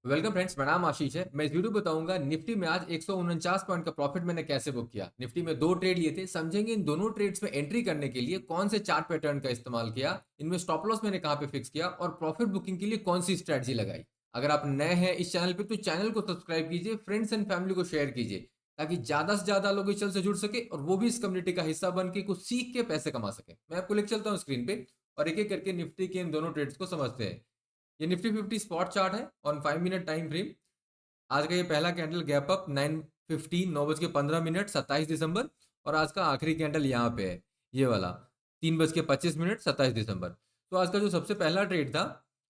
Welcome friends, मेरा नाम आशीष है। मैं इस वीडियो में बताऊंगा निफ्टी में आज 149 पॉइंट का प्रॉफिट मैंने कैसे बुक किया। निफ्टी में दो ट्रेड लिए थे, समझेंगे इन दोनों ट्रेड्स में एंट्री करने के लिए कौन से चार्ट पैटर्न का इस्तेमाल किया, इनमें स्टॉप लॉस मैंने कहां पे फिक्स किया और प्रॉफिट बुकिंग के लिए कौन सी स्ट्रेटजी लगाई। अगर आप नए हैं इस चैनल पे तो चैनल को सब्सक्राइब कीजिए, फ्रेंड्स एंड फैमिली को शेयर कीजिए ताकि ज्यादा से ज्यादा लोग इस चैनल से जुड़ सके और वो भी इस कम्युनिटी का हिस्सा बन के कुछ सीख के पैसे कमा सके। मैं आपको लेकर चलता हूँ स्क्रीन पे और एक एक करके निफ्टी के इन दोनों ट्रेड्स को समझते हैं। ये निफ्टी 50 स्पॉट चार्ट है ऑन 5 मिनट टाइम फ्रेम। आज का ये पहला कैंडल गैप अप 9:15 9:15 27 दिसंबर। और आज का आखिरी कैंडल यहाँ पे है, ये वाला 3:25 27 दिसंबर। तो आज का जो सबसे पहला ट्रेड था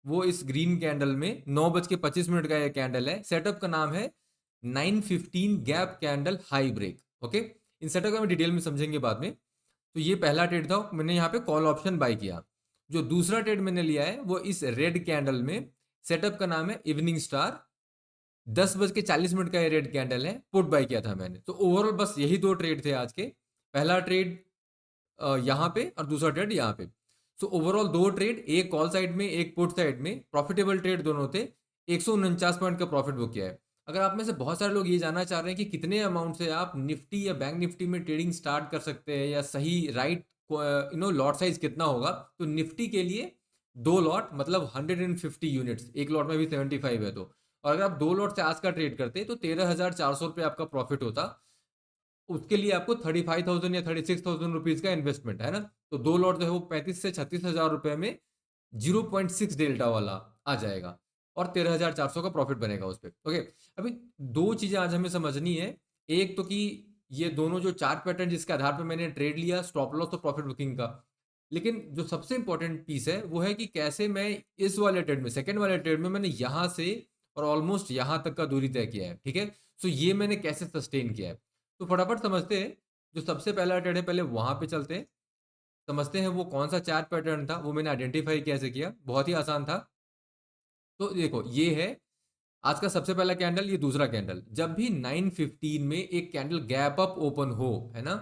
वो इस ग्रीन कैंडल में 9:25 का ये कैंडल है। सेटअप का नाम है 9:15 gap candle high break. Okay, इन सेटअप का हम डिटेल में समझेंगे बाद में। तो ये पहला ट्रेड था, मैंने यहाँ पे कॉल ऑप्शन बाय किया। जो दूसरा ट्रेड मैंने लिया है वो इस रेड कैंडल में, सेटअप का नाम है इवनिंग स्टार। 10:40 का ये रेड कैंडल है, पुट बाय किया था मैंने। तो ओवरऑल बस यही दो ट्रेड थे आज के। पहला ट्रेड यहाँ पे और दूसरा ट्रेड यहाँ पे। सो ओवरऑल दो ट्रेड, एक कॉल साइड में एक पुट साइड में, प्रॉफिटेबल ट्रेड दोनों थे। 149 पॉइंट का प्रॉफिट बुक किया है। अगर आप में से बहुत सारे लोग ये जानना चाह रहे हैं कि कितने अमाउंट से आप निफ्टी या बैंक निफ्टी में ट्रेडिंग स्टार्ट कर सकते हैं या सही राइट लॉट साइज कितना होगा, तो निफ्टी के लिए दो लॉट मतलब 150 यूनिट्स, एक लॉट में भी 75 है। तो और अगर आप दो लॉट से आज का ट्रेड करते तो 13,400 रुपये आपका प्रॉफिट होता। उसके लिए आपको 35,000 या 36,000 रुपीज का इन्वेस्टमेंट है ना। तो दो लॉट जो है वो 35 से 36 हजार रुपए में 0.6 डेल्टा वाला आ जाएगा और 13,400 का प्रॉफिट बनेगा उस पर। ओके, अभी दो चीजें आज हमें समझनी है। एक तो कि ये दोनों जो चार्ट पैटर्न जिसके आधार पर मैंने ट्रेड लिया, स्टॉप लॉस और प्रॉफिट बुकिंग का। लेकिन जो सबसे इंपॉर्टेंट पीस है वो है कि कैसे मैं इस वाले ट्रेड में, सेकेंड वाले ट्रेड में, मैंने यहां से और ऑलमोस्ट यहां तक का दूरी तय किया है। ठीक है, सो ये मैंने कैसे सस्टेन किया है। तो फटाफट समझते हैं। जो सबसे पहला ट्रेड है पहले वहां पे चलते हैं, समझते हैं वो कौन सा चार्ट पैटर्न था, वो मैंने आइडेंटिफाई कैसे किया। बहुत ही आसान था। तो देखो ये है आज का सबसे पहला कैंडल, ये दूसरा कैंडल। जब भी 9:15 में एक कैंडल गैप अप ओपन हो, है ना,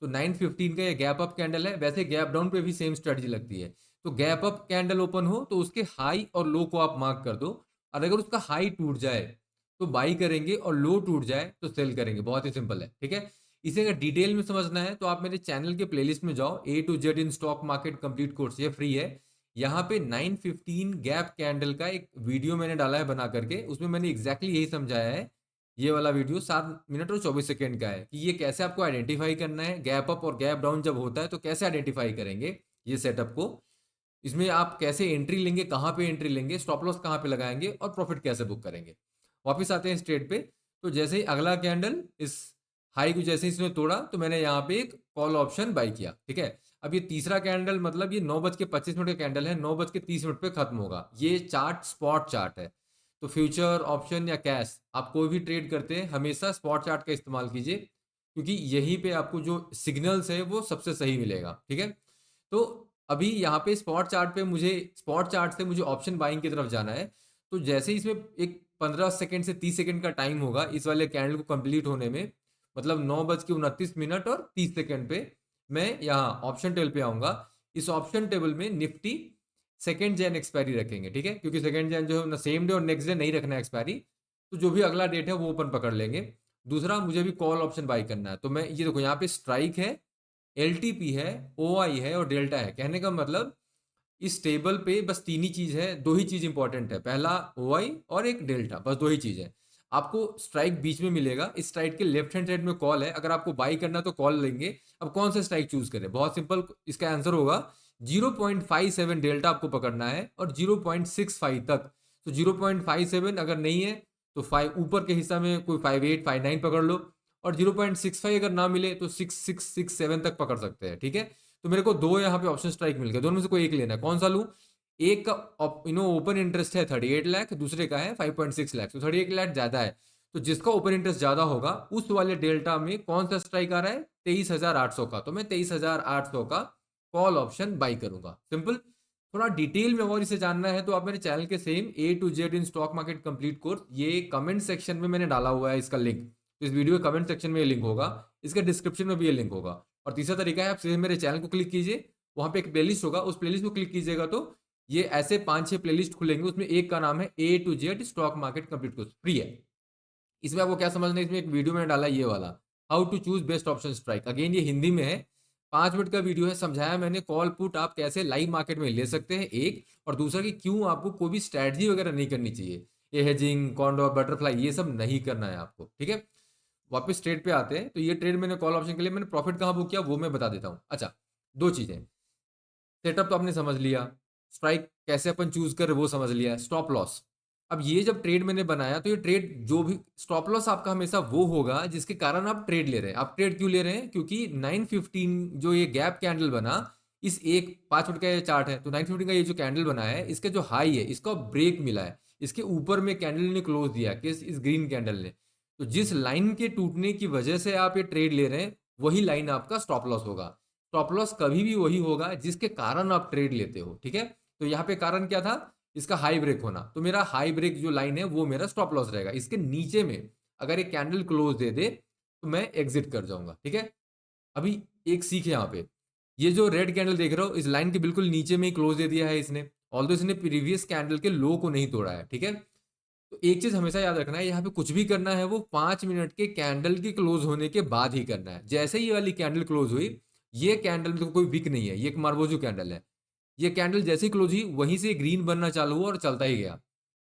तो 9:15 का ये गैप अप कैंडल है। वैसे गैप डाउन पे भी सेम स्ट्रेटजी लगती है। तो गैप अप कैंडल ओपन हो तो उसके हाई और लो को आप मार्क कर दो। और अगर उसका हाई टूट जाए तो बाई करेंगे और लो टूट जाए तो सेल करेंगे। बहुत ही सिंपल है। ठीक है, इसे अगर डिटेल में समझना है तो आप मेरे चैनल के प्लेलिस्ट में जाओ, A to Z in stock market complete course, ये फ्री है। यहाँ पे 9:15 गैप कैंडल का एक वीडियो मैंने डाला है बना करके, उसमें मैंने एग्जैक्टली यही समझाया है। ये वाला वीडियो 7 मिनट और 24 सेकेंड का है कि ये कैसे आपको आइडेंटिफाई करना है, गैप अप और गैप डाउन जब होता है तो कैसे आइडेंटिफाई करेंगे ये सेटअप को। इसमें आप कैसे एंट्री लेंगे, कहाँ पे एंट्री लेंगे, स्टॉप लॉस कहाँ पे लगाएंगे और प्रॉफिट कैसे बुक करेंगे। वापिस आते हैं इस ट्रेड पे। तो जैसे ही अगला कैंडल इस हाई को जैसे ही इसने तोड़ा तो मैंने यहाँ पे एक कॉल ऑप्शन बाई किया। ठीक है, अब ये तीसरा कैंडल मतलब ये 9:25 का कैंडल है, 9:30 पे खत्म होगा। ये चार्ट स्पॉट चार्ट है। तो फ्यूचर ऑप्शन या कैश आप कोई भी ट्रेड करते हैं हमेशा स्पॉट चार्ट का इस्तेमाल कीजिए, क्योंकि यहीं पे आपको जो सिग्नल्स है वो सबसे सही मिलेगा। ठीक है, तो अभी यहाँ पे स्पॉट चार्ट से मुझे ऑप्शन बाइंग की तरफ जाना है। तो जैसे ही इसमें एक 15 सेकेंड से 30 सेकेंड का टाइम होगा इस वाले कैंडल को कंप्लीट होने में, मतलब 9:29 और 30 सेकेंड पे मैं यहाँ ऑप्शन टेबल पे आऊंगा। इस ऑप्शन टेबल में निफ्टी सेकेंड जैन एक्सपायरी रखेंगे। ठीक है, क्योंकि सेकेंड जैन जो है ना सेम डे और नेक्स्ट डे नहीं रखना है एक्सपायरी। तो जो भी अगला डेट है वो ओपन पकड़ लेंगे। दूसरा, मुझे भी कॉल ऑप्शन बाई करना है। तो मैं ये देखो यहाँ पे स्ट्राइक है, एलटीपी है, ओआई है और डेल्टा है। कहने का मतलब इस टेबल पे बस तीन ही चीज है, दो ही चीज इंपॉर्टेंट है, पहला ओआई और एक डेल्टा, बस दो ही चीज है। आपको स्ट्राइक बीच में मिलेगा, इस स्ट्राइक के लेफ्ट हैंड साइड में कॉल है। अगर आपको बाई करना है तो कॉल लेंगे। अब कौन सा स्ट्राइक चूज करें, बहुत सिंपल, इसका आंसर होगा 0.57 डेल्टा आपको पकड़ना है और 0.65 तक। तो 0.57 अगर नहीं है तो 5 ऊपर के हिस्सा में कोई 58 59 पकड़ लो। और 0.65 अगर ना मिले तो 6667 तक पकड़ सकते हैं। ठीक है, तो मेरे को दो यहाँ पे ऑप्शन स्ट्राइक मिल गए, दोनों में से कोई एक लेना है। कौन सा लूँ? एक का ओपन इंटरेस्ट है 38 लाख, दूसरे का है 5.6 लाख। तो 38 लाख ज्यादा है, तो जिसका ओपन इंटरेस्ट ज्यादा होगा उस वाले डेल्टा में कौन सा स्ट्राइक आ रहा है? 23,800 का। तो मैं 23,800 का कॉल ऑप्शन बाई करूंगा। सिंपल। थोड़ा डिटेल में और इसे जानना है तो आप मेरे चैनल के same A to Z in stock market complete course, ये कमेंट सेक्शन में मैंने डाला हुआ है इसका लिंक। तो इस वीडियो के कमेंट सेक्शन में ये लिंक होगा, इसके डिस्क्रिप्शन में भी ये लिंक होगा। और तीसरा तरीका है, आप सीधे मेरे चैनल को क्लिक कीजिए, वहां पे एक प्लेलिस्ट होगा, उस प्लेलिस्ट को क्लिक कीजिएगा तो ये ऐसे 5-6 प्लेलिस्ट खुलेंगे, उसमें एक का नाम है A to Z stock market complete course, free है। इसमें आपको क्या समझना है, इसमें एक वीडियो मैंने डाला ये वाला, how to choose best option strike. Again ये हिंदी में है, 5 मिनट का वीडियो है, समझाया मैंने कॉल पुट आप कैसे लाइव मार्केट में ले सकते हैं, एक, और दूसरा कि क्यों आपको कोई भी स्ट्रैटेजी वगैरह नहीं करनी चाहिए, ये हेजिंग कॉन्डोर बटरफ्लाई ये सब नहीं करना है आपको, ठीक है। वापस ट्रेड पे आते हैं, तो ये ट्रेड मैंने कॉल ऑप्शन के लिए मैंने प्रॉफिट कहाँ बुक किया वो मैं बता देता हूँ। अच्छा, दो चीजें, सेटअप तो आपने समझ लिया, स्ट्राइक कैसे अपन चूज कर वो समझ लिया, स्टॉप लॉस। अब ये जब ट्रेड मैंने बनाया तो ये ट्रेड जो भी स्टॉप लॉस आपका हमेशा वो होगा जिसके कारण आप ट्रेड ले रहे हैं। आप ट्रेड क्यों ले रहे हैं, क्योंकि 915 जो ये गैप कैंडल बना, इस एक 5 मिनट का ये चार्ट है, तो 915 का ये जो कैंडल बना है इसका जो हाई है इसका ब्रेक मिला है, इसके ऊपर में कैंडल ने क्लोज दिया, किस, इस ग्रीन कैंडल ने। तो जिस लाइन के टूटने की वजह से आप ये ट्रेड ले रहे हैं वही लाइन आपका स्टॉप लॉस होगा। स्टॉप लॉस कभी भी वही होगा जिसके कारण आप ट्रेड लेते हो, ठीक है। तो यहाँ पे कारण क्या था, इसका हाई ब्रेक होना, तो मेरा हाई ब्रेक जो लाइन है वो मेरा स्टॉप लॉस रहेगा। इसके नीचे में अगर एक कैंडल क्लोज दे दे तो मैं एग्जिट कर जाऊंगा, ठीक है। अभी एक सीख है यहाँ पे, ये जो रेड कैंडल देख रहे हो इस लाइन के बिल्कुल नीचे में ही क्लोज दे दिया है इसने, ऑल्दो इसने प्रीवियस कैंडल के लो को नहीं तोड़ा है, ठीक है। तो एक चीज हमेशा याद रखना है, यहाँ पे कुछ भी करना है वो 5 मिनट के कैंडल के क्लोज होने के बाद ही करना है। जैसे ही ये वाली कैंडल क्लोज हुई, ये कैंडल में तो कोई विक नहीं है, ये एक मार्बोजो कैंडल है, ये कैंडल जैसे ही क्लोज हुई वहीं से ग्रीन बनना चालू हुआ और चलता ही गया।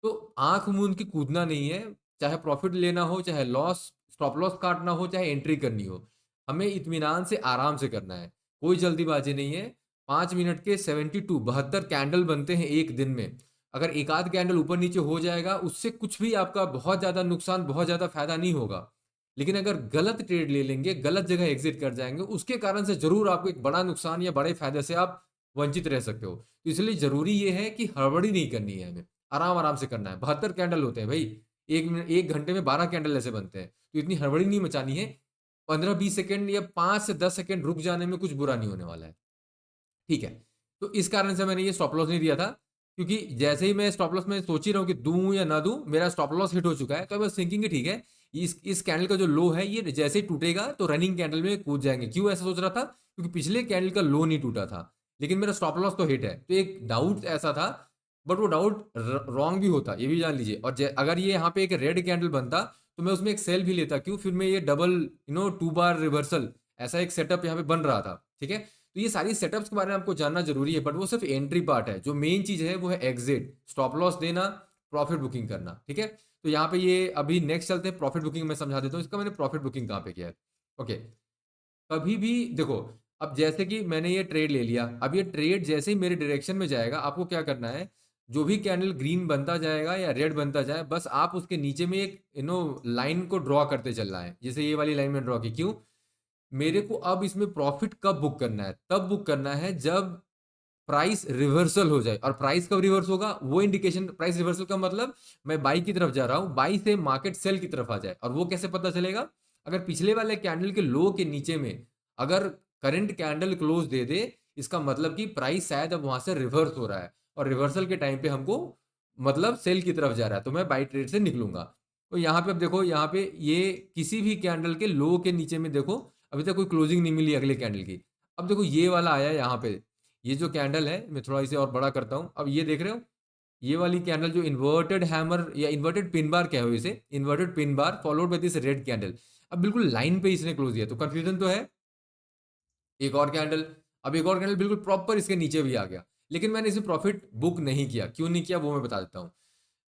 तो आंख मूंद के कूदना नहीं है, चाहे प्रॉफिट लेना हो, चाहे लॉस स्टॉप लॉस काटना हो, चाहे एंट्री करनी हो, हमें इत्मीनान से आराम से करना है, कोई जल्दीबाजी नहीं है। 5 मिनट के 72 कैंडल बनते हैं एक दिन में, अगर एक आध कैंडल ऊपर नीचे हो जाएगा उससे कुछ भी आपका बहुत ज्यादा नुकसान, बहुत ज्यादा फायदा नहीं होगा। लेकिन अगर गलत ट्रेड ले लेंगे, गलत जगह एग्जिट कर जाएंगे, उसके कारण से जरूर आपको एक बड़ा नुकसान या बड़े फायदे से आप वंचित रह सकते हो। तो इसलिए जरूरी ये है कि हड़बड़ी नहीं करनी है, हमें आराम आराम से करना है। 72 कैंडल होते हैं भाई, 1 मिनट 1 घंटे में 12 कैंडल ऐसे बनते हैं, तो इतनी हड़बड़ी नहीं मचानी है। 15-20 सेकंड या 5 से 10 सेकंड रुक जाने में कुछ बुरा नहीं होने वाला है, ठीक है। तो इस कारण से मैंने ये स्टॉप लॉस नहीं दिया था, क्योंकि जैसे ही मैं स्टॉप लॉस में सोच ही रहा हूँ कि दूं या ना दूं, मेरा स्टॉप लॉस हिट हो चुका है। तो अब थिंकिंग कि ठीक है, इस कैंडल का जो लो है ये जैसे ही टूटेगा तो रनिंग कैंडल में कूद जाएंगे। क्यों ऐसा सोच रहा था, क्योंकि पिछले कैंडल का लो नहीं टूटा था, लेकिन मेरा स्टॉप लॉस तो हिट है, तो एक डाउट ऐसा था। बट वो डाउट रॉन्ग भी होता, ये भी जान लीजिए। और अगर ये यहाँ पे एक रेड कैंडल बनता तो मैं उसमें एक सेल भी लेता, क्यों, फिर मैं ये डबल 2 बार रिवर्सल ऐसा एक सेटअप यहाँ पे बन रहा था, ठीक है। तो ये सारी सेटअप्स के बारे में आपको जानना जरूरी है, बट वो सिर्फ एंट्री पार्ट है। जो मेन चीज है वो है एग्जिट, स्टॉप लॉस देना, प्रॉफिट बुकिंग करना, ठीक है। तो यहाँ पे ये अभी नेक्स्ट चलते हैं प्रॉफिट बुकिंग, मैं समझा देता हूँ इसका मैंने प्रॉफिट बुकिंग कहाँ पे किया है। ओके, कभी भी देखो, अब जैसे कि मैंने ये ट्रेड ले लिया, अब ये ट्रेड जैसे ही मेरे डायरेक्शन में जाएगा आपको क्या करना है, जो भी कैंडल ग्रीन बनता जाएगा या रेड बनता जाए, बस आप उसके नीचे में एक लाइन को ड्रॉ करते चलना है, जैसे ये वाली लाइन में ड्रॉ की। क्यों, मेरे को अब इसमें प्रॉफिट कब बुक करना है, तब बुक करना है जब प्राइस रिवर्सल हो जाए। और प्राइस कब रिवर्स होगा, वो इंडिकेशन, प्राइस रिवर्सल का मतलब मैं बाई की तरफ जा रहा हूं, बाई से मार्केट सेल की तरफ आ जाए। और वो कैसे पता चलेगा, अगर पिछले वाले कैंडल के लो के नीचे में अगर करंट कैंडल क्लोज दे दे, इसका मतलब कि प्राइस शायद अब वहां से रिवर्स हो रहा है, और रिवर्सल के टाइम पे हमको मतलब सेल की तरफ जा रहा है, तो मैं बाई ट्रेड से निकलूंगा। तो यहाँ पे अब देखो, यहाँ पे ये किसी भी कैंडल के लो के नीचे में देखो अभी तक कोई क्लोजिंग नहीं मिली अगले कैंडल की। अब देखो ये वाला आया यहाँ पे, ये जो कैंडल है, मैं थोड़ा इसे और बड़ा करता हूं, अब ये देख रहे हो, ये वाली कैंडल जो इन्वर्टेड हैमर या इन्वर्टेड पिन बार क्या हो इसे, inverted pin bar followed by this red candle. अब बिल्कुल लाइन पे इसने क्लोज दिया, तो कंफ्यूजन तो है। एक और कैंडल, अब एक और कैंडल बिल्कुल प्रॉपर इसके नीचे भी आ गया, लेकिन मैंने इसे प्रॉफिट बुक नहीं किया। क्यों नहीं किया वो मैं बता देता हूँ।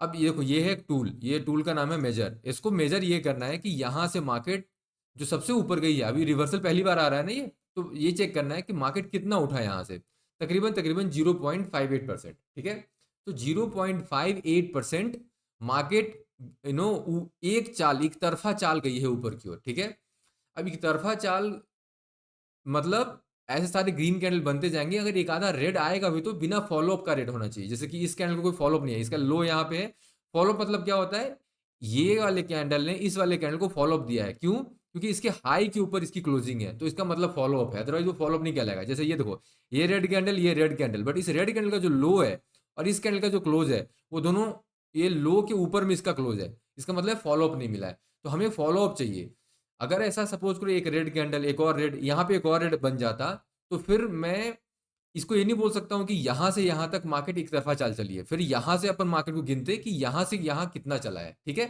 अब ये देखो, ये है एक टूल, ये टूल का नाम है मेजर। इसको मेजर ये करना है कि यहाँ से मार्केट जो सबसे ऊपर गई है, अभी रिवर्सल पहली बार आ रहा है ना ये, तो ये चेक करना है कि मार्केट कितना उठा है यहाँ से, तकरीबन तकरीबन 0.58%, ठीक है। तो 0.58% मार्केट एक चाल, एक तरफा चाल गई है ऊपर की ओर, ठीक है। अब एक तरफा चाल मतलब ऐसे सारे ग्रीन कैंडल बनते जाएंगे, अगर एक आधा रेड आएगा भी तो बिना फॉलोअप का रेड होना चाहिए। जैसे कि इस कैंडल को कोई फॉलोअप नहीं है, इसका लो यहाँ पे है। फॉलोअप मतलब क्या होता है, ये वाले कैंडल ने इस वाले कैंडल को फॉलोअप दिया है, क्यों, क्योंकि इसके हाई के ऊपर इसकी क्लोजिंग है, तो इसका मतलब फॉलोअप है, अदरवाइज वो फॉलोअप नहीं कहलाएगा। जैसे ये देखो, ये रेड कैंडल, ये रेड कैंडल, बट इस रेड कैंडल का जो लो है और इस कैंडल का जो क्लोज है, वो दोनों ये लो के ऊपर में इसका क्लोज है, इसका मतलब फॉलोअप नहीं मिला है। तो हमें फॉलोअप चाहिए। अगर ऐसा सपोज करो एक रेड कैंडल, एक और रेड, यहाँ पे एक और रेड बन जाता, तो फिर मैं इसको ये नहीं बोल सकता हूँ कि यहां से यहां तक मार्केट एक तरफा चाल चली है, फिर यहां से अपन मार्केट को गिनते कि यहां से यहां कितना चला है। ठीक है,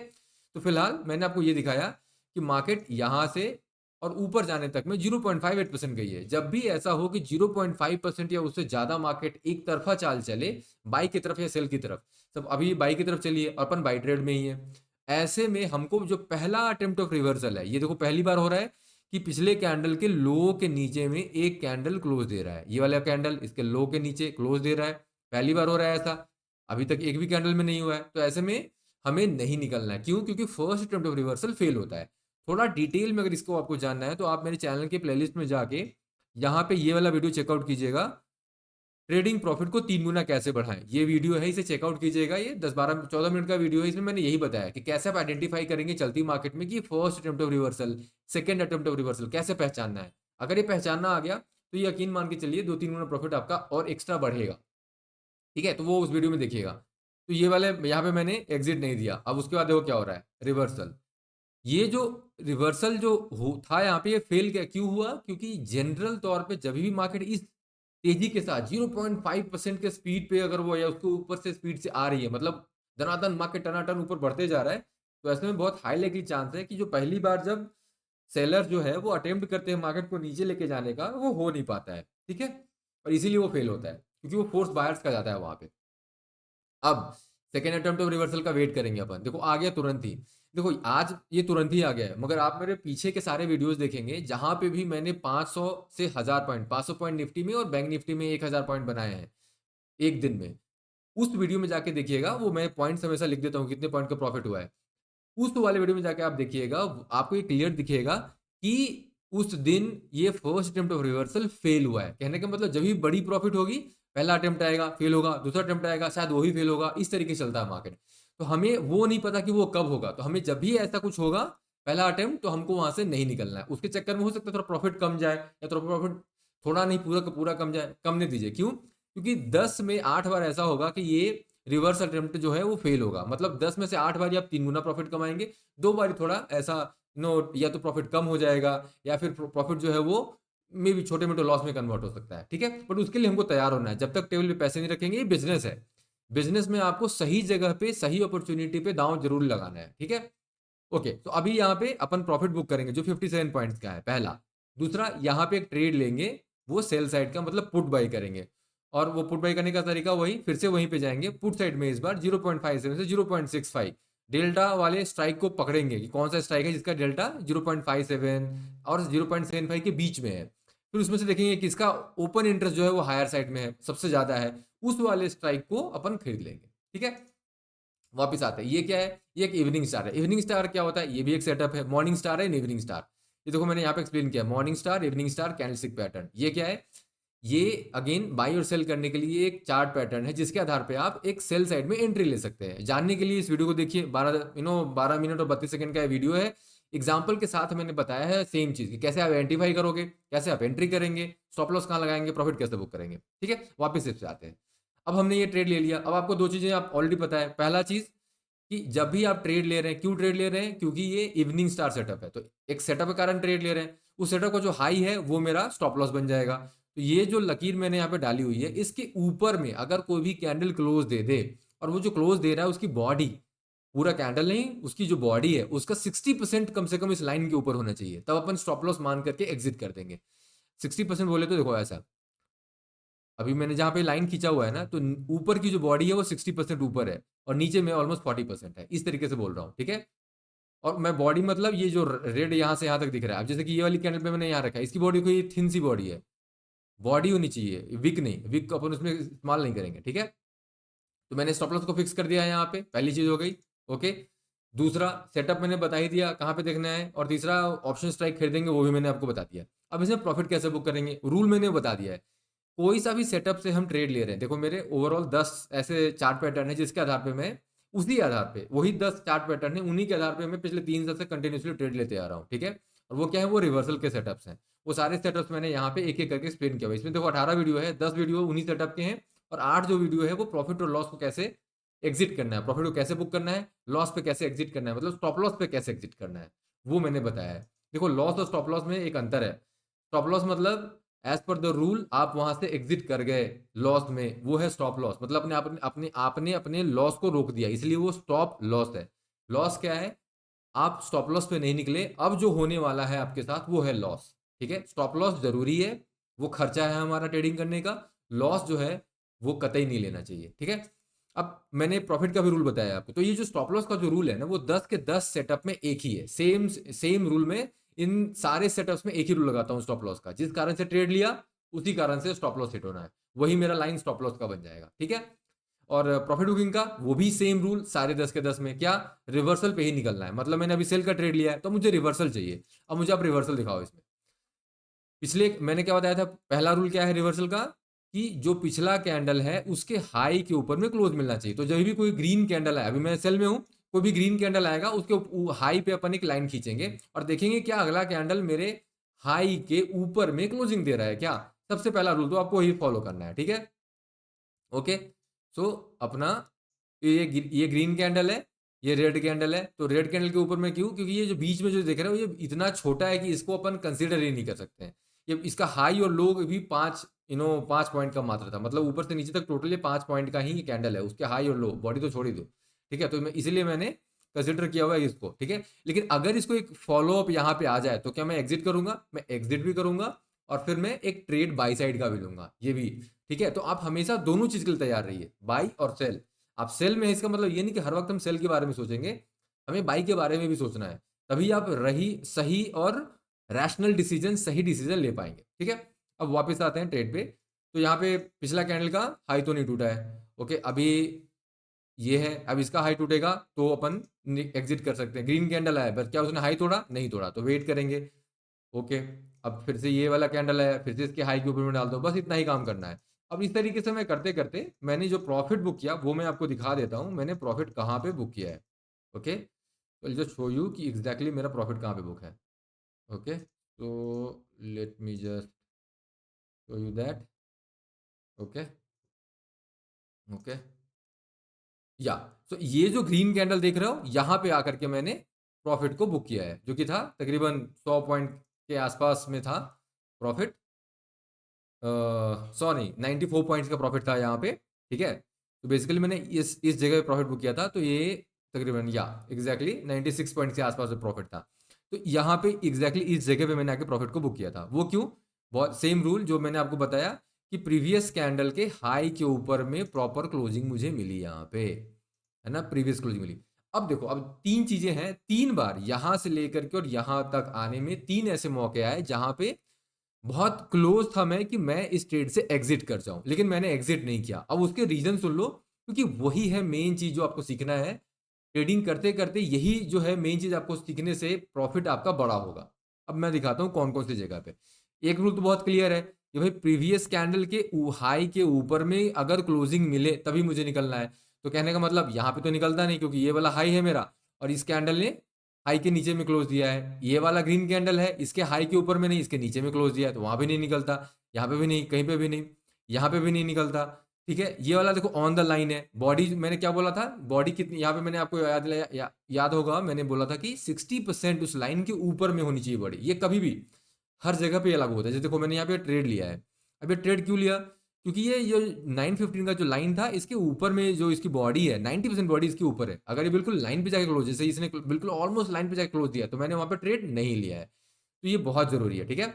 तो फिलहाल मैंने आपको ये दिखाया कि मार्केट यहां से और ऊपर जाने तक में 0.58% गई है। जब भी ऐसा हो कि 0.5% या उससे ज्यादा मार्केट एक तरफा चाल चले, बाई की तरफ या सेल की तरफ, सब अभी बाई की तरफ चलिए, अपन बाई ट्रेड में ही है, ऐसे में हमको जो पहला अटेम्प्ट ऑफ रिवर्सल है, ये देखो पहली बार हो रहा है कि पिछले कैंडल के लो के नीचे में एक कैंडल क्लोज दे रहा है, ये वाला कैंडल इसके लो के नीचे क्लोज दे रहा है, पहली बार हो रहा है ऐसा, अभी तक एक भी कैंडल में नहीं हुआ है। तो ऐसे में हमें नहीं निकलना है, क्यों? क्योंकि first attempt of reversal fail होता है। थोड़ा डिटेल में अगर इसको आपको जानना है तो आप मेरे चैनल के प्लेलिस्ट में जाके यहाँ पे ये वाला वीडियो चेकआउट कीजिएगा, ट्रेडिंग प्रॉफिट को 3 गुना कैसे बढ़ाएं, ये वीडियो है, इसे चेकआउट कीजिएगा। ये 10-12-14 मिनट का वीडियो है, इसमें मैंने यही बताया कि कैसे आप आइडेंटिफाई करेंगे चलती मार्केट में कि first attempt of reversal, second attempt of reversal कैसे पहचानना है। अगर ये पहचानना आ गया तो ये यकीन मान के चलिए 2-3 गुना प्रॉफिट आपका और एक्स्ट्रा बढ़ेगा। ठीक है, तो वो उस वीडियो में देखिएगा। तो ये वाले यहाँ पे मैंने एग्जिट नहीं दिया। अब उसके बाद देखो क्या हो रहा है, रिवर्सल। ये जो रिवर्सल जो था यहाँ पे, ये फेल क्यों हुआ? क्योंकि जनरल तौर पे जब भी मार्केट इस तेजी के साथ 0.5% के स्पीड पे अगर वो या उसके ऊपर से स्पीड से आ रही है, मतलब धनाधन मार्केट टनाटन ऊपर बढ़ते जा रहा है, तो ऐसे में बहुत हाई लेवल चांस है कि जो पहली बार जब सेलर जो है वो अटेम्प्ट करते हैं मार्केट को नीचे लेके जाने का, वो हो नहीं पाता है। ठीक है, और इसीलिए वो फेल होता है, क्योंकि वो फोर्स बायर्स का जाता है वहां पे। अब सेकेंड अटेम्प्ट ऑफ रिवर्सल का वेट करेंगे अपन। देखो आ गया तुरंत ही, देखो आज ये तुरंत ही आ गया है, मगर आप मेरे पीछे के सारे वीडियोस देखेंगे जहां पे भी मैंने 500 से 1000 पॉइंट, 500 पॉइंट निफ्टी में और बैंक निफ्टी में 1000 पॉइंट बनाए हैं एक दिन में, उस वीडियो में जाके देखिएगा, वो मैं पॉइंट्स हमेशा लिख देता हूँ कितने पॉइंट का प्रॉफिट हुआ है। उस वाले वीडियो में जाके आप देखिएगा, आपको ये क्लियर दिखेगा कि उस दिन ये first attempt of reversal fail हुआ है। कहने का मतलब जब भी बड़ी प्रॉफिट होगी, पहला अटेम्प्ट आएगा फेल होगा, दूसरा अटेम्प्ट आएगा शायद वही फेल होगा, इस तरीके से चलता है मार्केट। तो हमें वो नहीं पता कि वो कब होगा, तो हमें जब भी ऐसा कुछ होगा पहला अटेम्प्ट, तो हमको वहां से नहीं निकलना है। उसके चक्कर में हो सकता है थोड़ा प्रॉफिट कम जाए, या थोड़ा प्रॉफिट थोड़ा नहीं पूरा का पूरा कम जाए, कम नहीं दीजिए। क्यों? क्योंकि 10 में 8 बार ऐसा होगा कि ये रिवर्स अटेम्प्ट जो है वो फेल होगा, मतलब 10 में से 8 बार आप 3 गुना प्रॉफिट कमाएंगे, 2 बार थोड़ा ऐसा नो, या तो प्रॉफिट कम हो जाएगा, या फिर प्रॉफिट जो है वो मे भी छोटे मोटे लॉस में कन्वर्ट हो सकता है। ठीक है, बट उसके लिए हमको तैयार होना है। जब तक टेबल पे पैसे नहीं रखेंगे, ये बिजनेस है, बिजनेस में आपको सही जगह पे सही अपॉर्चुनिटी पे दांव जरूर लगाना है। ठीक है, ओके, तो अभी यहाँ पे अपन प्रॉफिट बुक करेंगे जो 57 पॉइंट्स का है, पहला। दूसरा, यहाँ पे एक ट्रेड लेंगे, वो सेल साइड का, मतलब पुट बाई करेंगे। और वो पुट बाई करने का तरीका वही, फिर से वहीं पे जाएंगे पुट साइड में, इस बार 0.57 से 0.65 डेल्टा वाले स्ट्राइक को पकड़ेंगे कि कौन सा स्ट्राइक है जिसका डेल्टा 0.57 और 0.75 के बीच में है। फिर उसमें से देखेंगे कि इसका ओपन इंटरेस्ट जो है वो हायर साइड में है, सबसे ज्यादा है, उस वाले स्ट्राइक को अपन खरीद लेंगे। ठीक है, वापिस आते हैं, ये क्या है? ये एक इवनिंग स्टार है। इवनिंग स्टार क्या होता है? ये भी एक सेटअप है, मॉर्निंग स्टार है, इवनिंग स्टार। ये देखो मैंने यहाँ पे एक्सप्लेन किया, morning star, evening star, candlestick pattern. ये क्या है? ये अगेन बाई और सेल करने के लिए एक चार्ट पैटर्न है, जिसके आधार पे आप एक सेल साइड में एंट्री ले सकते हैं। जानने के लिए इस वीडियो को देखिए, 12 मिनट और 32 सेकंड का वीडियो है। एग्जाम्पल के साथ मैंने बताया है सेम चीज कि कैसे आप आइडेंटिफाई करोगे, कैसे आप एंट्री करेंगे, स्टॉप लॉस कहाँ लगाएंगे, प्रॉफिट कैसे बुक करेंगे। ठीक है, वापिस से आते हैं। अब हमने ये ट्रेड ले लिया, अब आपको दो चीजें आप ऑलरेडी पता है। पहला चीज कि जब भी आप ट्रेड ले रहे हैं, क्यों ट्रेड ले रहे हैं? क्योंकि ये इवनिंग स्टार सेटअप है, तो एक सेटअप के कारण ट्रेड ले रहे हैं। उस सेटअप का जो हाई है वो मेरा स्टॉप लॉस बन जाएगा। तो ये जो लकीर मैंने यहाँ पे डाली हुई है, इसके ऊपर में अगर कोई भी कैंडल क्लोज दे दे, और वो जो क्लोज दे रहा है उसकी बॉडी, पूरा कैंडल नहीं, उसकी जो बॉडी है उसका 60% कम से कम इस लाइन के ऊपर होना चाहिए, तब अपन स्टॉप लॉस मान करके एग्जिट कर देंगे। 60% बोले तो देखो ऐसा, अभी मैंने जहां पे लाइन खींचा हुआ है ना, तो ऊपर की जो बॉडी है वो 60% ऊपर है, और नीचे में ऑलमोस्ट 40% है, इस तरीके से बोल रहा हूँ। ठीक है, और मैं बॉडी मतलब ये जो रेड यहाँ से यहाँ तक दिख रहा है, अब जैसे कि ये वाली कैंडल पे मैंने यहाँ रखा है, इसकी बॉडी कोई थिन सी बॉडी है, बॉडी होनी चाहिए, विक नहीं, विक अपन उसमें इस्तेमाल नहीं करेंगे। ठीक है, तो मैंने स्टॉप लॉस को फिक्स कर दिया है यहाँ पे, पहली चीज हो गई। ओके, दूसरा सेटअप मैंने बता ही दिया कहाँ पे देखना है, और तीसरा ऑप्शन स्ट्राइक खरीदेंगे वो भी मैंने आपको बता दिया। अब इसमें प्रॉफिट कैसे बुक करेंगे, रूल मैंने बता दिया है। कोई सा भी सेटअप से हम ट्रेड ले रहे हैं, देखो मेरे ओवरऑल 10 ऐसे चार्ट पैटर्न है, जिसके आधार पे मैं उसी आधार पे, वही 10 चार्ट पैटर्न है, उन्हीं के आधार पे मैं पिछले 3 साल से कंटिन्यूसली ट्रेड लेते आ रहा हूँ। ठीक है, और वो क्या है? वो रिवर्सल के सेटअप्स हैं। वो सारे सेटअप्स मैंने यहाँ पे एक एक करके एक्सप्लेन किया हुआ है। इसमें देखो 18 वीडियो है, 10 वीडियो उन्हीं सेटअप के हैं, और 8 जो वीडियो है वो प्रॉफिट और लॉस को कैसे एग्जिट करना है, प्रॉफिट को कैसे बुक करना है, लॉस पे कैसे एग्जिट करना है, मतलब स्टॉप लॉस पे कैसे एग्जिट करना है, वो मैंने बताया है। देखो लॉस और स्टॉप लॉस में एक अंतर है। स्टॉप लॉस मतलब एज पर द रूल आप वहां से एग्जिट कर गए लॉस में, वो है स्टॉप लॉस। मतलब आपने अपने लॉस को रोक दिया, इसलिए वो स्टॉप लॉस है। लॉस क्या है? आप स्टॉप लॉस पे नहीं निकले, अब जो होने वाला है आपके साथ वो है लॉस। ठीक है, स्टॉप लॉस जरूरी है, वो खर्चा है हमारा ट्रेडिंग करने का। लॉस जो है वो कतई नहीं लेना चाहिए। ठीक है, अब मैंने प्रॉफिट का भी रूल बताया आपको। तो ये जो स्टॉप लॉस का जो रूल है ना, वो 10 के 10 सेटअप में एक ही है, सेम सेम रूल में। इन सारे सेटअप्स में एक ही रूल लगाता हूँ स्टॉप लॉस का। जिस कारण से ट्रेड लिया उसी कारण से स्टॉप लॉस हिट होना है, वही मेरा लाइन स्टॉप लॉस का बन जाएगा। ठीक है, और प्रॉफिट बुकिंग का वो भी सेम रूल, सारे 10 के 10 में क्या, रिवर्सल पे ही निकलना है। मतलब मैंने अभी सेल का ट्रेड लिया है तो मुझे रिवर्सल चाहिए, अब मुझे आप रिवर्सल दिखाओ इसमें। पिछले मैंने क्या बताया था, पहला रूल क्या है रिवर्सल का, कि जो पिछला कैंडल है उसके हाई के ऊपर में क्लोज मिलना चाहिए। तो जब भी कोई ग्रीन कैंडल आए, अभी मैं सेल में हूं, कोई भी ग्रीन कैंडल आएगा उसके हाई पे अपन एक लाइन खींचेंगे और देखेंगे क्या अगला कैंडल मेरे हाई के ऊपर में क्लोजिंग दे रहा है क्या। सबसे पहला रूल तो आपको वही फॉलो करना है। ठीक है, ओके। सो अपना ये ग्रीन कैंडल है, ये रेड कैंडल है। तो रेड कैंडल के ऊपर में क्यों, क्योंकि ये जो बीच में जो देख रहे हो ये इतना छोटा है कि इसको अपन कंसीडर ही नहीं कर सकते हैं। ये इसका हाई और लो भी 5 पॉइंट का मात्रा था। मतलब ऊपर से नीचे तक टोटली 5 पॉइंट का ही ये कैंडल है, उसके हाई और लो, बॉडी तो छोड़ ही दो। ठीक है, तो मैं इसलिए मैंने कंसिडर किया हुआ है इसको। ठीक है, लेकिन अगर इसको एक फॉलो अप यहाँ पे आ जाए तो क्या मैं एग्जिट करूंगा? मैं एग्जिट भी करूंगा और फिर मैं एक ट्रेड बाई साइड का भी लूंगा, ये भी। ठीक है, तो आप हमेशा दोनों चीज के लिए तैयार रहिए, बाई और सेल। आप सेल में, इसका मतलब ये नहीं कि हर वक्त हम सेल के बारे में सोचेंगे, हमें बाई के बारे में भी सोचना है। तभी आप रही सही और रैशनल डिसीजन, सही डिसीजन ले पाएंगे। ठीक है, अब वापस आते हैं ट्रेड पे। तो यहाँ पे पिछला कैंडल का हाई तो नहीं टूटा है, ओके। अभी ये है, अब इसका हाई टूटेगा तो अपन एग्जिट कर सकते हैं। ग्रीन कैंडल आया, बस क्या उसने हाई तोड़ा? नहीं तोड़ा, तो वेट करेंगे। ओके, अब फिर से ये वाला कैंडल आया, फिर से इसके हाई के ऊपर में डाल दो, बस इतना ही काम करना है। अब इस तरीके से मैं करते करते मैंने जो प्रॉफिट बुक किया वो मैं आपको दिखा देता हूँ, मैंने प्रॉफिट कहाँ पे बुक किया है। ओके, तो जस्ट शो यू कि एग्जैक्टली मेरा प्रॉफिट कहाँ पे बुक है। ओके, तो let me just show you that. Okay, okay, या तो ये जो ग्रीन कैंडल देख रहे हो यहाँ पे आकर के मैंने प्रॉफिट को बुक किया है, जो कि था तकरीबन 100 पॉइंट के आसपास में था प्रॉफिट। 100 नहीं, 94 पॉइंट्स का प्रॉफिट था यहाँ पे। ठीक है, तो बेसिकली मैंने इस जगह पे प्रॉफिट बुक किया था, तो ये तकरीबन या एग्जैक्टली 96 पॉइंट के आसपास में प्रॉफिट था। तो यहाँ पे एग्जैक्टली इस जगह पे मैंने आके प्रॉफिट को बुक किया था। वो क्यों? बहुत सेम रूल जो मैंने आपको बताया कि प्रीवियस कैंडल के हाई के ऊपर में प्रॉपर क्लोजिंग मुझे मिली यहाँ पे, है ना, प्रीवियस क्लोजिंग मिली। अब देखो, अब तीन चीजें हैं, 3 बार यहां से लेकर के और यहां तक आने में 3 ऐसे मौके आए जहां पे बहुत क्लोज था मैं कि मैं इस ट्रेड से एग्जिट कर जाऊं, लेकिन मैंने एग्जिट नहीं किया। अब उसके रीजन सुन लो, क्योंकि वही है मेन चीज जो आपको सीखना है। ट्रेडिंग करते करते यही जो है मेन चीज, आपको सीखने से प्रॉफिट आपका बड़ा होगा। अब मैं दिखाता हूं कौन कौन सी जगह पे। एक रूल तो बहुत क्लियर है कि भाई प्रीवियस कैंडल के हाई के ऊपर में अगर क्लोजिंग मिले तभी मुझे निकलना है। तो कहने का मतलब यहाँ पे तो निकलता नहीं, क्योंकि ये वाला हाई है मेरा और इस कैंडल ने हाई के नीचे में क्लोज दिया है। ये वाला ग्रीन कैंडल है, इसके हाई के ऊपर में नहीं, इसके नीचे में क्लोज दिया है, तो वहां भी नहीं निकलता, यहाँ पे भी नहीं, कहीं पे भी नहीं, यहाँ पे भी नहीं निकलता। ठीक है, ये वाला देखो ऑन द लाइन है। बॉडी मैंने क्या बोला था, बॉडी कितनी यहाँ पे मैंने आपको याद होगा, मैंने बोला था कि 60% उस लाइन के ऊपर में होनी चाहिए बॉडी। ये कभी भी हर जगह पे ये लागू होता है। जैसे देखो मैंने यहाँ पे ट्रेड लिया है, अब ये ट्रेड क्यों लिया, क्योंकि ये 915 का जो लाइन था इसके ऊपर में जो इसकी बॉडी है, 90% बॉडी इसके ऊपर है। अगर ये बिल्कुल लाइन पे जाके क्लोज, जैसे इसने बिल्कुल ऑलमोस्ट लाइन पे जाके क्लोज दिया, तो मैंने वहां पे ट्रेड नहीं लिया है। तो ये बहुत जरूरी है। ठीक है,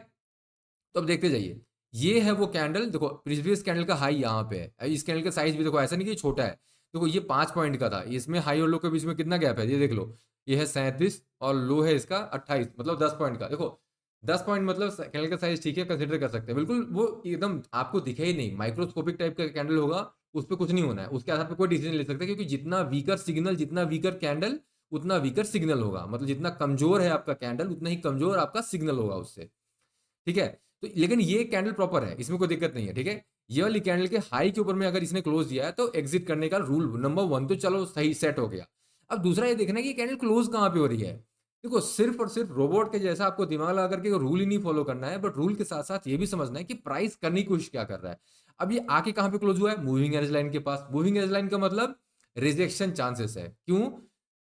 तो अब देखते जाइए। ये है वो कैंडल, देखो प्रीवियस कैंडल का हाई यहाँ पे है। इस कैंडल का साइज भी देखो, ऐसा नहीं कि छोटा है। देखो ये 5 पॉइंट का था, इसमें हाई और लो के बीच में कितना गैप है ये देख लो। ये है 37 और लो है इसका 28, मतलब 10 पॉइंट का। देखो 10 पॉइंट मतलब कैंडल का साइज ठीक है, कंसिडर कर सकते हैं बिल्कुल। वो एकदम आपको दिखे ही नहीं, माइक्रोस्कोपिक टाइप का कैंडल होगा, उस पर कुछ नहीं होना है, उसके आधार पर कोई डिसीजन ले सकते हैं। क्योंकि जितना वीकर सिग्नल, जितना वीकर कैंडल उतना वीकर सिग्नल होगा। मतलब जितना कमजोर है आपका कैंडल उतना ही कमजोर आपका सिग्नल होगा उससे। ठीक है, तो लेकिन ये कैंडल प्रॉपर है, इसमें कोई दिक्कत नहीं है। ठीक है, ये वाली कैंडल के हाई के ऊपर में अगर इसने क्लोज दिया है तो एग्जिट करने का रूल नंबर 1 तो चलो सही सेट हो गया। अब दूसरा ये देखना है कि कैंडल क्लोज कहाँ पे हो रही है। देखो सिर्फ और सिर्फ रोबोट के जैसा आपको दिमाग लगा करके रूल ही नहीं फॉलो करना है, बट रूल के साथ साथ ये भी समझना है कि प्राइस करने की कोशिश क्या कर रहा है। अब ये आके कहाँ पे क्लोज हुआ है, मूविंग एवरेज लाइन के पास। मूविंग एवरेज लाइन का मतलब रिजेक्शन चांसेस है। क्यों?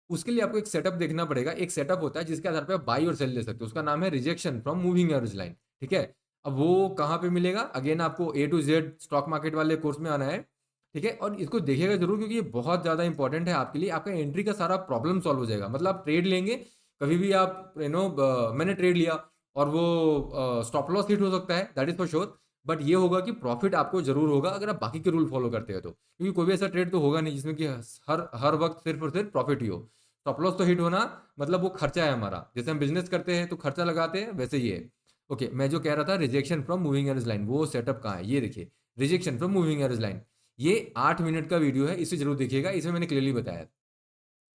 उसके लिए आपको एक सेटअप देखना पड़ेगा। एक सेटअप होता है जिसके आधार पर आप बाई और सेल ले सकते हो, उसका नाम है rejection from moving average line. ठीक है, अब वो कहाँ पे मिलेगा, अगेन आपको A to Z stock market वाले कोर्स में आना है, ठीक है। और इसको देखिएगा जरूर, क्योंकि ये बहुत ज़्यादा इंपॉर्टेंट है आपके लिए। आपका एंट्री का सारा प्रॉब्लम सॉल्व हो जाएगा। मतलब आप ट्रेड लेंगे, कभी भी आप मैंने ट्रेड लिया और वो स्टॉप लॉस हिट हो सकता है, that is for sure. But ये होगा कि प्रॉफिट आपको जरूर होगा अगर आप बाकी के रूल फॉलो करते हो तो, क्योंकि कोई भी ऐसा ट्रेड तो होगा नहीं जिसमें कि हर हर वक्त सिर्फ और सिर्फ प्रॉफिट ही हो। स्टॉप लॉस तो हिट होना मतलब वो खर्चा है हमारा, जैसे हम बिजनेस करते हैं तो खर्चा लगाते हैं, वैसे ही है। ओके, मैं जो कह रहा था rejection from moving average line, वो सेटअप कहाँ है ये देखिए। Rejection from moving average line, ये 8 मिनट का वीडियो है, इसे जरूर देखिएगा, इसमें मैंने क्लियरली बताया।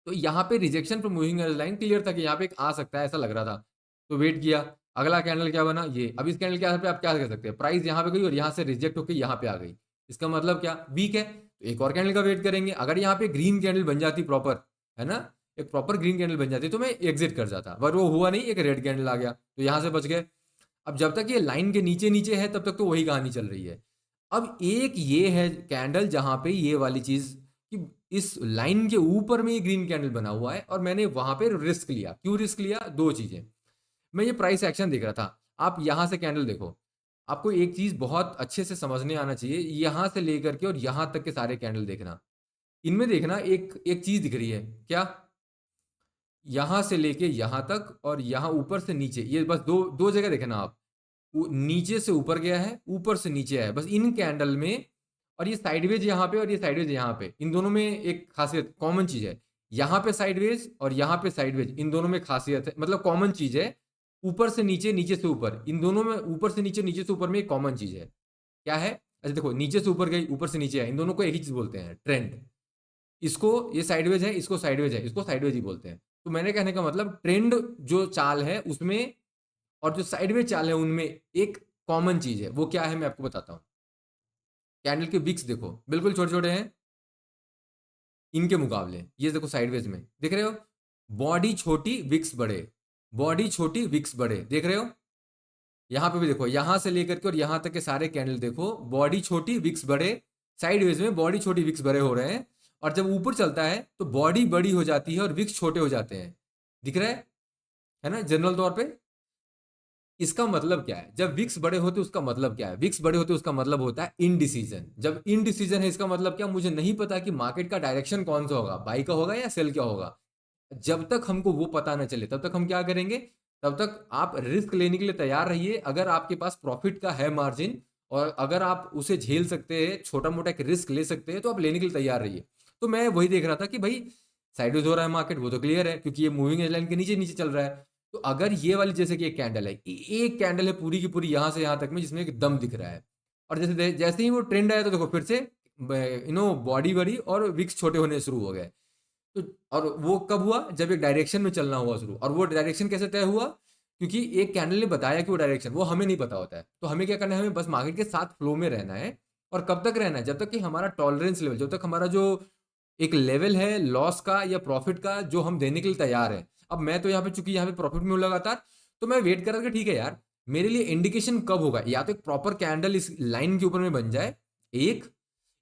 तो यहाँ पे rejection from moving average line clear था कि यहाँ पे एक आ सकता है, ऐसा लग रहा था। तो वेट किया, अगला कैंडल क्या बना ये। अब इस कैंडल के आधार पे आप क्या कर सकते हैं, प्राइस यहाँ पे गई और यहाँ से रिजेक्ट होकर यहाँ पे आ गई, इसका मतलब क्या, वीक है। तो एक और कैंडल का वेट करेंगे, अगर यहाँ पे ग्रीन कैंडल बन जाती प्रॉपर, है ना, एक प्रॉपर ग्रीन कैंडल बन जाती तो मैं एग्जिट कर जाता, पर वो हुआ नहीं, एक रेड कैंडल आ गया तो यहाँ से बच गए। अब जब तक ये लाइन के नीचे नीचे है तब तक तो वही कहानी चल रही है। अब एक ये है कैंडल जहां पे ये वाली चीज कि इस लाइन के ऊपर में ये ग्रीन कैंडल बना हुआ है और मैंने वहां पे रिस्क लिया। क्यों रिस्क लिया, दो चीजें। मैं ये प्राइस एक्शन देख रहा था, आप यहां से कैंडल देखो, आपको एक चीज बहुत अच्छे से समझने आना चाहिए, यहां से लेकर के और यहां तक के सारे कैंडल देखना, इनमें देखना एक एक चीज दिख रही है क्या, यहां से लेके यहां तक और यहां ऊपर से नीचे, ये बस दो दो जगह देखना आप। नीचे से ऊपर गया है, ऊपर से नीचे आया है, बस इन कैंडल में। और ये साइडवेज यहाँ पे और ये साइडवेज यहाँ पे, इन दोनों में एक खासियत कॉमन चीज है, यहाँ पे साइडवेज और यहाँ पे साइडवेज, इन दोनों में खासियत है, मतलब कॉमन चीज है। ऊपर से नीचे, नीचे से ऊपर, इन दोनों में ऊपर से नीचे, नीचे से ऊपर में एक कॉमन चीज है, क्या है। अच्छा देखो, नीचे से ऊपर गई, ऊपर से नीचे आया, इन दोनों को एक ही चीज बोलते हैं, ट्रेंड। इसको, ये साइडवेज है, इसको साइडवेज है, इसको साइडवेज ही बोलते हैं। तो मैंने कहने का मतलब ट्रेंड जो चाल है उसमें और जो साइडवेज चाल है उनमें एक कॉमन चीज है, वो क्या है मैं आपको बताता हूं। कैंडल के विक्स देखो, बिल्कुल छोटे छोटे हैं इनके मुकाबले, ये देखो साइडवेज में देख रहे हो, बॉडी छोटी विक्स बड़े, बॉडी छोटी विक्स बड़े, देख रहे हो। यहां पे भी देखो, यहां से लेकर के और यहां तक के सारे कैंडल देखो, बॉडी छोटी विक्स बड़े, साइडवेज में बॉडी छोटी विक्स बड़े हो रहे हैं। और जब ऊपर चलता है तो बॉडी बड़ी हो जाती है और विक्स छोटे हो जाते हैं, दिख रहा है ना, जनरल तौर पे। इसका मतलब क्या है, जब विक्स बड़े होते उसका मतलब क्या है, विक्स बड़े होते उसका मतलब होता है इनडिसीजन। जब इनडिसीजन है इसका मतलब क्या, मुझे नहीं पता कि मार्केट का डायरेक्शन कौन सा होगा, बाई का होगा या सेल क्या होगा। जब तक हमको वो पता ना चले तब तक हम क्या करेंगे, तब तक आप रिस्क लेने के लिए तैयार रहिए। अगर आपके पास प्रॉफिट का है मार्जिन और अगर आप उसे झेल सकते हैं, छोटा मोटा एक रिस्क ले सकते हैं, तो आप लेने के लिए तैयार रहिए। तो मैं वही देख रहा था कि भाई साइडवेज हो रहा है मार्केट, वो तो क्लियर है क्योंकि ये मूविंग एज लाइन के नीचे नीचे चल रहा है। तो अगर ये वाली जैसे कि एक कैंडल है, एक कैंडल है पूरी की पूरी यहां से यहां तक में जिसमें एक दम दिख रहा है, और जैसे जैसे ही वो ट्रेंड आया तो देखो फिर से बॉडी बड़ी और विक्स छोटे होने शुरू हो गए। तो और वो कब हुआ, जब एक डायरेक्शन में चलना हुआ शुरू। और वो डायरेक्शन कैसे तय हुआ, क्योंकि एक कैंडल ने बताया कि वो डायरेक्शन, वो हमें नहीं पता होता है। तो हमें क्या करना है, हमें बस मार्केट के साथ फ्लो में रहना है। और कब तक रहना है, जब तक कि हमारा टॉलरेंस लेवल, जब तक हमारा जो एक लेवल है लॉस का या प्रॉफिट का जो हम देने के लिए तैयार है। अब मैं तो यहाँ पे चूंकि यहाँ पे प्रॉफिट में हूं लगातार, तो मैं वेट कर रहा था ठीक है यार, मेरे लिए इंडिकेशन कब होगा, या तो एक प्रॉपर कैंडल इस लाइन के ऊपर में बन जाए एक,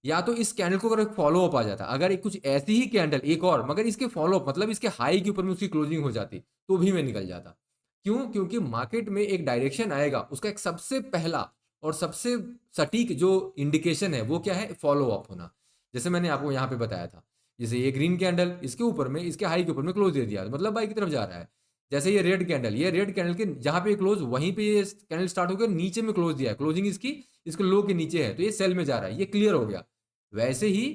या तो इस कैंडल को अगर फॉलो अप आ जाता, अगर एक कुछ ऐसी ही कैंडल एक और, मगर इसके फॉलो अप मतलब इसके हाई के ऊपर में उसकी क्लोजिंग हो जाती, तो भी मैं निकल जाता। क्यों, क्योंकि मार्केट में एक डायरेक्शन आएगा, उसका एक सबसे पहला और सबसे सटीक जो इंडिकेशन है वो क्या है, फॉलो अप होना। जैसे मैंने आपको यहाँ पे बताया था, जैसे ये ग्रीन कैंडल इसके ऊपर में, इसके हाई के ऊपर में क्लोज दे दिया, मतलब बाई की तरफ जा रहा है। जैसे ये रेड कैंडल, ये रेड कैंडल के जहां पे क्लोज, वहीं पे ये कैंडल स्टार्ट होकर नीचे में क्लोज दिया है, क्लोजिंग इसकी इसके लो के नीचे है, तो ये सेल में जा रहा है, ये क्लियर हो गया। वैसे ही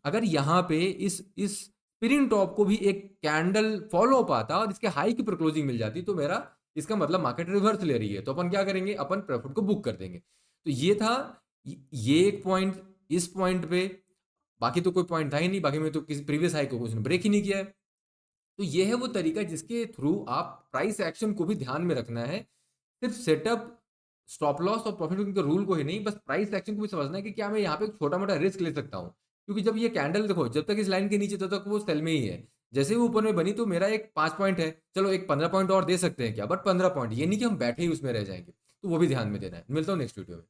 अगर यहाँ पे इस स्पिरिंग टॉप को भी एक कैंडल फॉलो अप आता और इसके हाई की ऊपर क्लोजिंग मिल जाती, तो मेरा इसका मतलब मार्केट रिवर्स ले रही है, तो अपन क्या करेंगे, अपन प्रॉफिट को बुक कर देंगे। तो ये था, ये एक पॉइंट इस पॉइंट पे, बाकी तो कोई पॉइंट था ही नहीं, बाकी में तो किसी प्रीवियस हाई को उसने ब्रेक ही नहीं किया है। तो ये है वो तरीका जिसके थ्रू आप प्राइस एक्शन को भी ध्यान में रखना है, सिर्फ सेटअप स्टॉप लॉस और प्रॉफिट के रूल को ही नहीं, बस प्राइस एक्शन को भी समझना है कि क्या मैं यहाँ पे छोटा मोटा रिस्क ले सकता हूँ। क्योंकि जब ये कैंडल देखो, जब तक इस लाइन के नीचे तब तक वो सेल में ही है, जैसे ही ऊपर में बनी तो मेरा एक 5 पॉइंट है, चलो एक 15 पॉइंट और दे सकते हैं क्या, बट 15 पॉइंट, ये नहीं कि हम बैठे ही उसमें रह जाएंगे। तो वो भी ध्यान में देना है। मिलता हूँ नेक्स्ट वीडियो में।